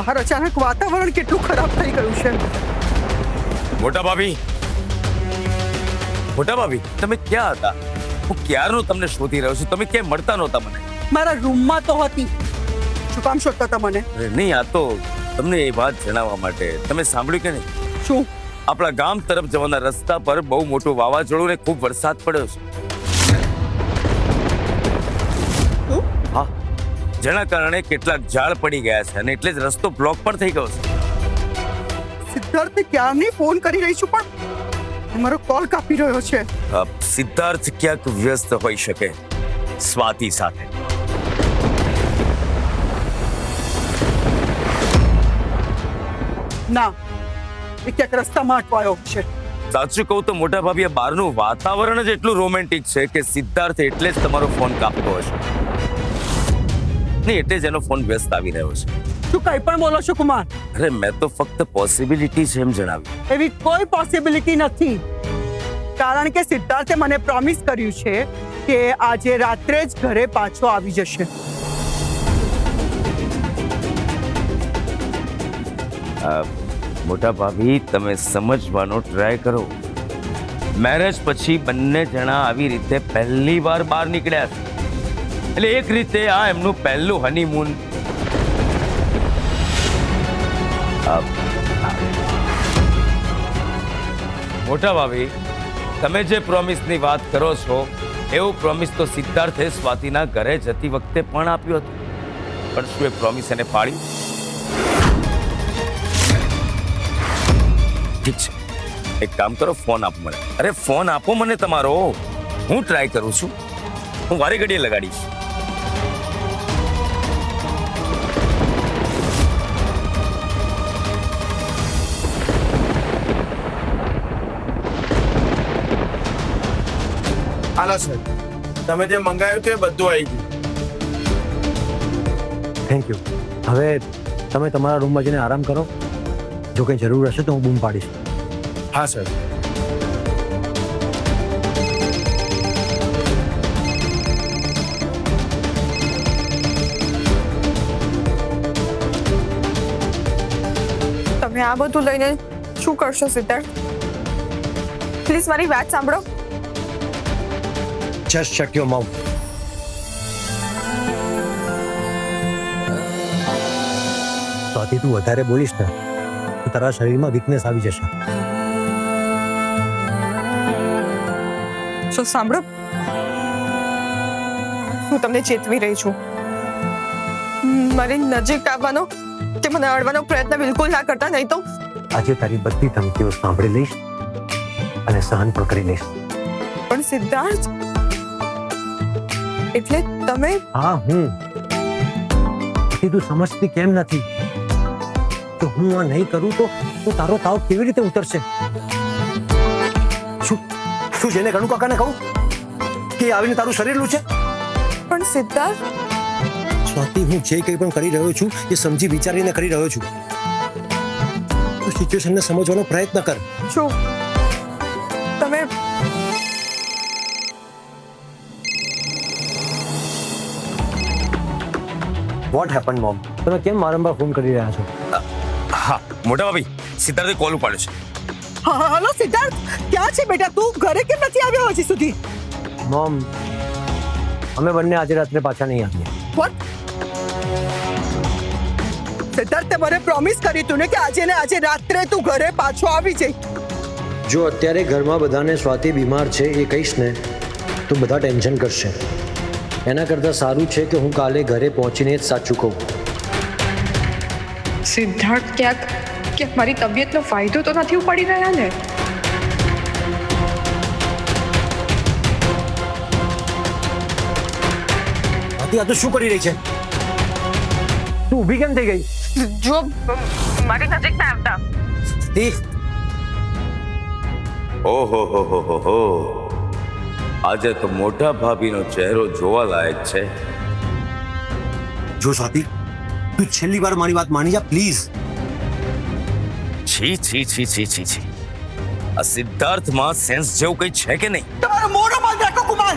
બહાર અચાનક વાતાવરણ કેટલું ખરાબ થઈ ગયું છે. મોટા ભાભી તમે ક્યાં હતા? હું ક્યારનો તમને શોધી રહ્યો છું. તમે ક્યાંય મળતા નહોતા મને. મારા રૂમમાં તો હતી. શું કામ શોધતા હતા મને? અરે નહીં, આ તો તમને એ વાત જણાવવા માટે. તમે સાંભળ્યું કે નહીં? શું? આપણા ગામ તરફ જવાના રસ્તા પર બહુ મોટું વાવાઝોડું ને ખૂબ વરસાદ પડ્યો છે. હા, જેના કારણે કેટલાક ઝાડ પડી ગયા છે અને એટલે જ રસ્તો બ્લોક પણ થઈ ગયો છે. સિદ્ધાર્થ ક્યારની ફોન કરી રહી છું પણ મારો કોલ કાપી રહ્યો છે. સિદ્ધાર્થ ક્યાંક વ્યસ્ત હોઈ શકે સ્વાતિ સાથે. ના, એ ક્યાંક રસ્તામાં અટવાયો છે. સાચું કહું તો મોટા ભાભી, આ બહારનું વાતાવરણ જ એટલું રોમેન્ટિક છે કે સિદ્ધાર્થ એટલે જ તમારો ફોન કાપતો હશે. નહીં, એટલે જ એનો ફોન વ્યસ્ત આવી રહ્યો છે. તું કઈ પણ બોલો છો કુમાર? અરે મેં તો ફક્ત પોસિબિલિટી છે એમ જણાવ્યું. એવી કોઈ પોસિબિલિટી નથી, કારણ કે સિદ્ધાર્થે મને પ્રોમિસ કર્યું છે કે આજે રાત્રે જ ઘરે પાછો આવી જશે. મોટા ભાભી, તમે સમજવાનો ટ્રાય કરો. મેરેજ પછી બંને જણા આવી રીતે પહેલી વાર બહાર નીકળ્યા છે. એટલે એક રીતે આ એમનું પહેલું હનીમૂન. મોટા ભાભી, તમે જે પ્રોમિસની વાત કરો છો એવું પ્રોમિસ તો સિદ્ધાર્થે સ્વાતિના ઘરે જતી વખતે પણ આપ્યું હતું. પણ શું એ પ્રોમિસ એને પાળ્યું? ઠીક છે, એક કામ કરો, ફોન આપો મને. અરે ફોન આપો મને તમારો. હું ટ્રાય કરું છું. હું વારે ઘડીએ લગાડીશ. હાલો સર, તમે જે મંગાવ્યું તે બધું આવી ગયું. Thank you. હવે તમે તમારા રૂમમાં જઈને આરામ કરો. જો કંઈ જરૂર હશે તો હું બૂમ પાડીશ. હા સર. તમે આ બધું લઈને શું કરશો સિદ્ધાર્થ? પ્લીઝ મારી વાત સાંભળો. Just shut your mouth. Swati, તું વધારે બોલીશ ને તો તારા શરીરમાં વીકનેસ આવી જશે. તો સાંભળો, હું તમને ચેતવી રહી છું. મારી નજીક આવવાનો કે મને અડવાનો પ્રયત્ન બિલકુલ ના કરતા, નહીં તો આજે તારી બધી ધમકીઓ સાંભળી લઈશ અને સહન પણ કરી લઈશ. પણ સિદ્ધાર્થ, એટલે તમે? હા, હું. તું સમજતી કેમ નથી? તો હું આ નહીં કરું તો તારો તાવ કેવી રીતે ઉતરશે? શું જેને ગણુ કાકાને કહું કે આવીને તારું શરીર લૂછે? પણ સિદ્ધાર્થ, સ્વાતિ, હું જે કંઈ પણ કરી રહ્યો છું એ સમજી વિચારીને કરી રહ્યો છું. તું સિચ્યુએશનને સમજવાનો પ્રયત્ન કર. શું તમે? What happen mom? તમે કેમ વારંવાર ફોન કરી રહ્યા છો? હા મોટા ભાભી, સિદ્ધાર્થે કોલ ઉપાડ્યો છે. હા, હલો સિદ્ધાર્થ, ક્યાં છે બેટા તું? ઘરે કેમ નથી આવ્યો હજી સુધી? મોમ, અમે બંને આજે રાત્રે પાછા નહીં આવીએ. વોટ? સિદ્ધાર્થે મને પ્રોમિસ કર્યું તું ને કે આજે ને આજે રાત્રે તું ઘરે પાછો આવી જઈ. જો અત્યારે ઘરમાં બધાને સ્વાતિ બીમાર છે એ કહીશ ને તો બધા ટેન્શન કરશે. એના કરતાં સારું છે કે હું કાલે ઘરે પહોંચીને જ સાચું કહું. સિદ્ધાર્થ ક્યાંક મારી તબિયતનો ફાયદો તો નથી ઉપાડી રહ્યા ને? આ તો શું કરી રહી છે? તું ઊભી કેમ થઈ ગઈ? જો મારી નજીક ના આવતા. સ્ટીવ, ઓહો હો, આજે તો મોટા ભાભીનો ચહેરો જોવા લાયક છે. જો સ્વાતિ, તું છેલ્લી વાર મારી વાત માની જા પ્લીઝ. છી છી છી છી છી છી, આ સિદ્ધાર્થમાં સેન્સ જેવું કંઈ છે કે નહીં? તમારો મોઢો બંધ રાખો કુમાર.